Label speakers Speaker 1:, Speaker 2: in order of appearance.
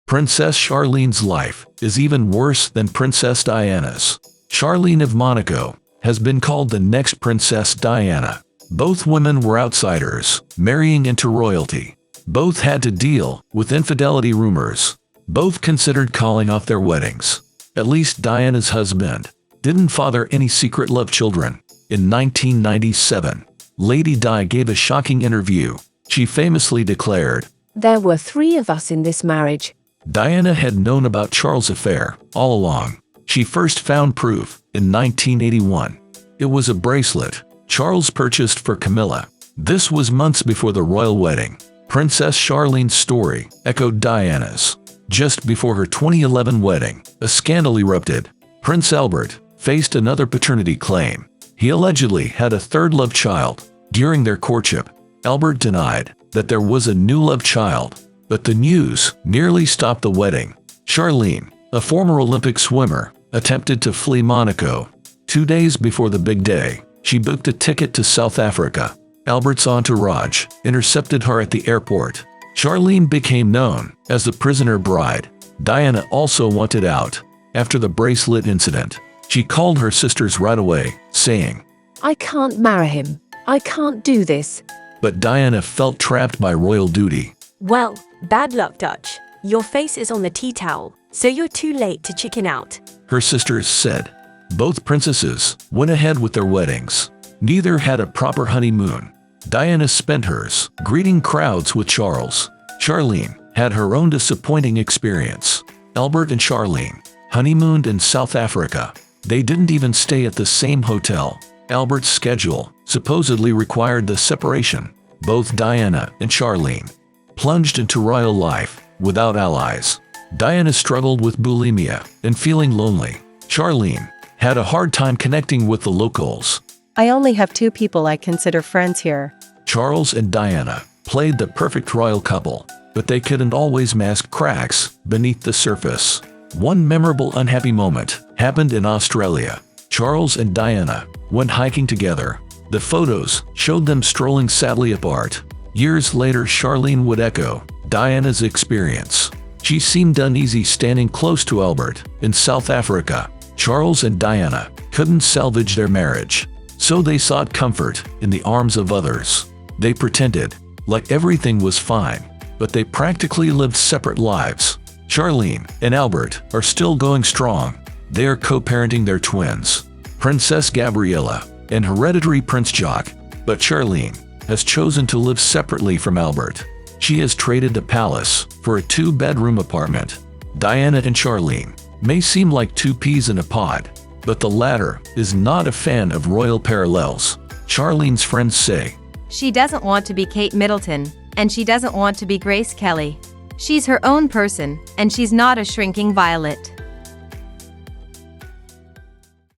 Speaker 1: Princess Charlene's life is even worse than Princess Diana's. Charlene of Monaco has been called the next Princess Diana. Both women were outsiders, marrying into royalty. Both had to deal with infidelity rumors. Both considered calling off their weddings. At least Diana's husband didn't father any secret love children. In 1997, Lady Di gave a shocking interview. She famously declared,
Speaker 2: "There were 3 of us in this marriage."
Speaker 1: Diana had known about Charles' affair all along. She first found proof in 1981. It was a bracelet Charles purchased for Camilla. This was months before the royal wedding. Princess Charlene's story echoed Diana's. Just before her 2011 wedding, a scandal erupted. Prince Albert faced another paternity claim. He allegedly had a third love child. During their courtship, Albert denied that there was a new love child, but the news nearly stopped the wedding. Charlene, a former Olympic swimmer, attempted to flee Monaco. 2 days before the big day, she booked a ticket to South Africa. Albert's entourage intercepted her at the airport. Charlene became known as the prisoner bride. Diana also wanted out. After the bracelet incident, she called her sisters right away, saying,
Speaker 2: "I can't marry him. I can't do this."
Speaker 1: But Diana felt trapped by royal duty.
Speaker 3: Well, bad luck, Dutch. Your face is on the tea towel, so you're too late to chicken out.
Speaker 1: Her sisters said. Both princesses went ahead with their weddings. Neither had a proper honeymoon. Diana spent hers greeting crowds with Charles. Charlene had her own disappointing experience. Albert and Charlene honeymooned in South Africa. They didn't even stay at the same hotel. Albert's schedule supposedly required the separation. Both Diana and Charlene plunged into royal life without allies. Diana struggled with bulimia and feeling lonely. Charlene had a hard time connecting with the locals.
Speaker 4: "I only have 2 people I consider friends here."
Speaker 1: Charles and Diana played the perfect royal couple, but they couldn't always mask cracks beneath the surface. One memorable unhappy moment happened in Australia. Charles and Diana went hiking together. The photos showed them strolling sadly apart. Years later, Charlene would echo Diana's experience. She seemed uneasy standing close to Albert in South Africa. Charles and Diana couldn't salvage their marriage, so they sought comfort in the arms of others. They pretended like everything was fine, but they practically lived separate lives. Charlene and Albert are still going strong. They are co-parenting their twins, Princess Gabriella and hereditary Prince Jacques. But Charlene has chosen to live separately from Albert. She has traded the palace for a 2-bedroom apartment. Diana and Charlene may seem like 2 peas in a pod, but the latter is not a fan of royal parallels. Charlene's friends say,
Speaker 5: "She doesn't want to be Kate Middleton, and she doesn't want to be Grace Kelly. She's her own person, and she's not a shrinking violet."